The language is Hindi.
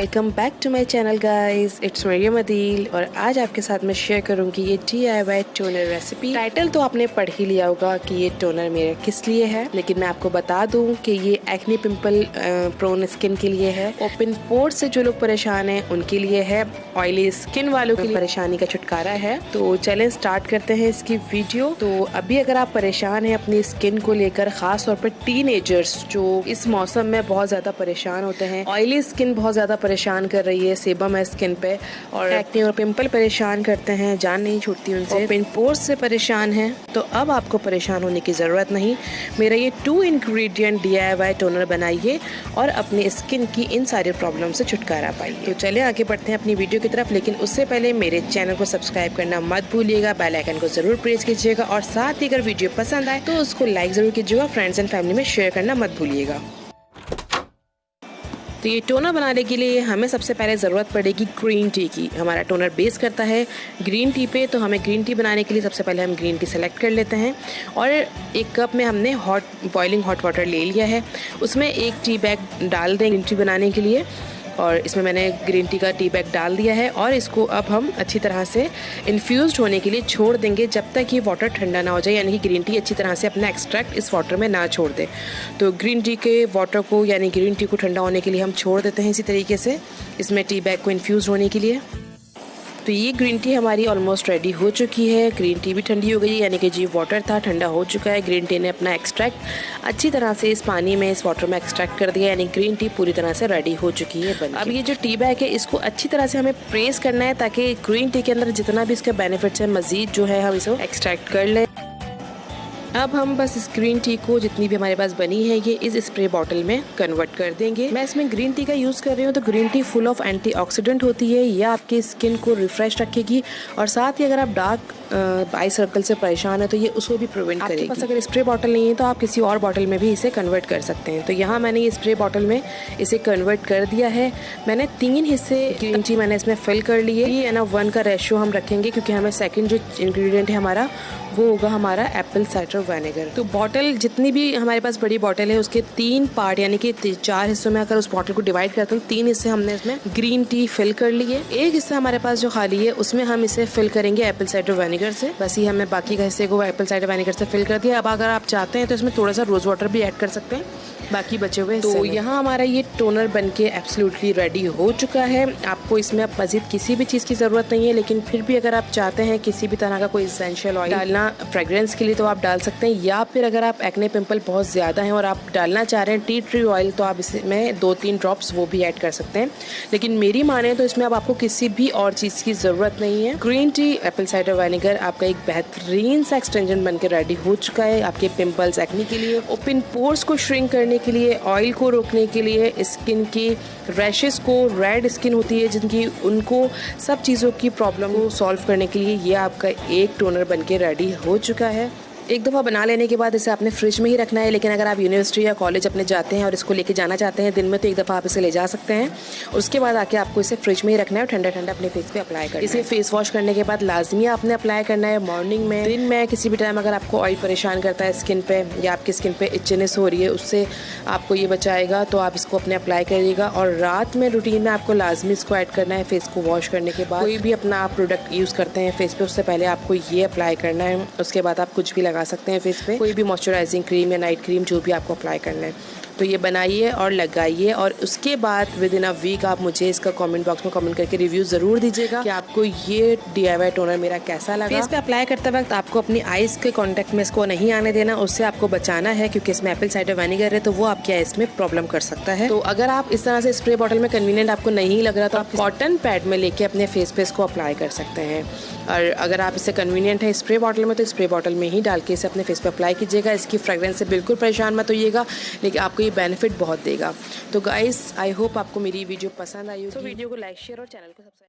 Welcome back to my channel guys, it's Maryam Adeel. और आज आपके साथ मैं शेयर करूंगी ये DIY टोनर रेसिपी। टाइटल तो आपने पढ़ ही लिया होगा कि ये टोनर मेरे किस लिए है, लेकिन मैं आपको बता दूं कि ये एक्ने पिंपल प्रोन स्किन के लिए है, ओपन पोर्स से जो लोग परेशान हैं उनके लिए है, ऑयली स्किन वालों के लिए परेशानी का छुटकारा है। तो चलें स्टार्ट करते हैं इसकी वीडियो। तो अभी अगर आप परेशान हैं अपनी स्किन को लेकर, खास तौर पर टीनेजर्स जो इस मौसम में बहुत ज्यादा परेशान होते हैं, ऑयली स्किन बहुत ज्यादा परेशान कर रही है, सेबम है स्किन पे, और एक्ने और पिंपल परेशान करते हैं, जान नहीं छूटती उनसे, ओपन पोर्स से परेशान हैं, तो अब आपको परेशान होने की जरूरत नहीं। मेरा ये 2 इंग्रेडिएंट DIY टोनर बनाइए और अपनी स्किन की इन सारी प्रॉब्लम से छुटकारा पाइए। तो चले आगे बढ़ते हैं अपनी वीडियो की तरफ, लेकिन उससे पहले मेरे चैनल को सब्सक्राइब करना मत भूलिएगा, बेल आइकन को जरूर प्रेस कीजिएगा, और साथ ही अगर वीडियो पसंद आए तो उसको लाइक जरूर कीजिएगा, फ्रेंड्स एंड फैमिली में शेयर करना मत भूलिएगा। तो ये टोनर बनाने के लिए हमें सबसे पहले ज़रूरत पड़ेगी ग्रीन टी की। हमारा टोनर बेस करता है ग्रीन टी पे, तो हमें ग्रीन टी बनाने के लिए सबसे पहले हम ग्रीन टी सेलेक्ट कर लेते हैं। और एक कप में हमने बॉइलिंग हॉट वाटर ले लिया है, उसमें 1 टी बैग डाल दें ग्रीन टी बनाने के लिए। और इसमें मैंने ग्रीन टी का टी बैग डाल दिया है, और इसको अब हम अच्छी तरह से इन्फ्यूज़ड होने के लिए छोड़ देंगे जब तक ये वाटर ठंडा ना हो जाए, यानी कि ग्रीन टी अच्छी तरह से अपना एक्सट्रैक्ट इस वाटर में ना छोड़ दे। तो ग्रीन टी के वाटर को, यानी ग्रीन टी को ठंडा होने के लिए हम छोड़ देते हैं इसी तरीके से इसमें टी बैग को इन्फ्यूज़ होने के लिए। तो ये ग्रीन टी हमारी ऑलमोस्ट रेडी हो चुकी है। ग्रीन टी भी ठंडी हो गई, यानी कि जी वाटर था ठंडा हो चुका है। ग्रीन टी ने अपना एक्सट्रैक्ट अच्छी तरह से इस पानी में, इस वाटर में एक्सट्रैक्ट कर दिया, यानी ग्रीन टी पूरी तरह से रेडी हो चुकी है। अब ये जो टी बैग है इसको अच्छी तरह से हमें प्रेस करना है, ताकि ग्रीन टी के अंदर जितना भी इसका बेनिफिट्स है मजीद जो है हम इसको एक्सट्रैक्ट कर लें। अब हम बस इस ग्रीन टी को, जितनी भी हमारे पास बनी है, ये इस स्प्रे बॉटल में कन्वर्ट कर देंगे। मैं इसमें ग्रीन टी का यूज़ कर रही हूँ, तो green tea full of antioxidant होती है, यह आपकी स्किन को रिफ्रेश रखेगी, और साथ ही अगर आप डार्क आई सर्कल से परेशान है तो ये उसको भी प्रिवेंट करेगी। आपके पास अगर स्प्रे बॉटल नहीं है तो आप किसी और बॉटल में भी इसे कन्वर्ट कर सकते हैं। तो यहाँ मैंने ये स्प्रे बॉटल में इसे कन्वर्ट कर दिया है। मैंने 3 हिस्से ग्रीन टी मैंने इसमें फिल कर लिए। ये ना 1 का रेशियो हम रखेंगे, क्योंकि हमें सेकंड जो इंग्रेडिएंट है हमारा वो होगा हमारा एप्पल साइडर विनेगर। तो बॉटल जितनी भी हमारे पास बड़ी बॉटल है उसके 3 पार्ट, यानी कि 4 हिस्सों में अगर उस बॉटल को डिवाइड करते हैं, 3 हिस्से हमने इसमें ग्रीन टी फिल कर लिए। 1 हिस्सा हमारे पास जो खाली है उसमें हम इसे फिल करेंगे एप्पल साइडर विनेगर से। बस ये हमने बाकी का हिस्से को एप्पल साइडर विनेगर से फिल कर दिया। अब अगर आप चाहते हैं तो इसमें थोड़ा सा रोज वाटर भी ऐड कर सकते हैं बाकी बचे हुए। तो यहाँ हमारा ये टोनर बनके एब्सोल्युटली रेडी हो चुका है। आपको इसमें अब मजीद किसी भी चीज़ की ज़रूरत नहीं है, लेकिन फिर भी अगर आप चाहते हैं किसी भी तरह का कोई एसेंशियल ऑयल डालना फ्रेग्रेंस के लिए तो आप डाल सकते हैं, या फिर अगर आप एक्ने पिंपल बहुत ज़्यादा हैं और आप डालना चाह रहे हैं टी ट्री ऑयल, तो आप इसमें 2-3 ड्रॉप्स वो भी ऐड कर सकते हैं। लेकिन मेरी माने तो इसमें अब आपको किसी भी और चीज़ की ज़रूरत नहीं है। Green tea Apple cider vinegar आपका एक बेहतरीन सा एक्सटेंशन बनकर रेडी हो चुका है आपके पिंपल्स, एक्ने के लिए, ओपन पोर्स को श्रिंक करने के लिए, ऑयल को रोकने के लिए, स्किन की रैशेस को, रेड स्किन होती है जिनकी, उनको सब चीज़ों की प्रॉब्लम को सॉल्व करने के लिए ये आपका एक टोनर बनके रेडी हो चुका है। एक दफ़ा बना लेने के बाद इसे आपने फ्रिज में ही रखना है, लेकिन अगर आप यूनिवर्सिटी या कॉलेज अपने जाते हैं और इसको लेके जाना चाहते हैं दिन में, तो एक दफ़ा आप इसे ले जा सकते हैं। उसके बाद आके आपको इसे फ्रिज में ही रखना है और ठंडा ठंडा अपने फेस पे अप्लाई करना है। इसे फेस वॉश करने के बाद लाजमी आपने अप्लाई करना है मॉर्निंग में, दिन में, किसी भी टाइम। अगर आपको ऑयल परेशान करता है स्किन पे, या आपकी स्किन पे इचनेस हो रही है, उससे आपको ये बचाएगा, तो आप इसको अपने अप्लाई करिएगा। और रात में रूटीन में आपको लाजमी इसको ऐड करना है फेस को वॉश करने के बाद। कोई भी अपना आप प्रोडक्ट यूज़ करते हैं फेस पे, उससे पहले आपको ये अप्लाई करना है। उसके बाद आप कुछ भी लगा सकते हैं फेस पे, कोई भी मॉइस्चराइजिंग क्रीम या नाइट क्रीम जो भी आपको अप्लाई करना है। तो ये बनाइए और लगाइए, और उसके बाद विद इन अ वीक आप मुझे इसका कमेंट बॉक्स में कमेंट करके रिव्यू ज़रूर दीजिएगा कि आपको ये DIY टोनर मेरा कैसा लगा। फेस पे अप्लाई करते वक्त आपको अपनी आइज़ के कांटेक्ट में इसको नहीं आने देना, उससे आपको बचाना है, क्योंकि इसमें एप्पल साइडर विनेगर है, तो वो आपकी आइज़ में प्रॉब्लम कर सकता है। तो अगर आप इस तरह से स्प्रे बॉटल में कन्वीनियंट आपको नहीं लग रहा, तो आप कॉटन पैड में लेके अपने फेस पे इसको अप्लाई कर सकते हैं। और अगर आप इसे कन्वीनियंट है स्प्रे बॉटल में, तो स्प्रे बॉटल में ही डाल के इसे अपने फेस पे अप्लाई कीजिएगा। इसकी फ्रेग्रेंस से बिल्कुल परेशान मत होइएगा, लेकिन आपको ये बेनिफिट बहुत देगा। तो गाइस, आई होप आपको मेरी वीडियो पसंद आई होगी। तो वीडियो को लाइक, शेयर और चैनल को सब्सक्राइब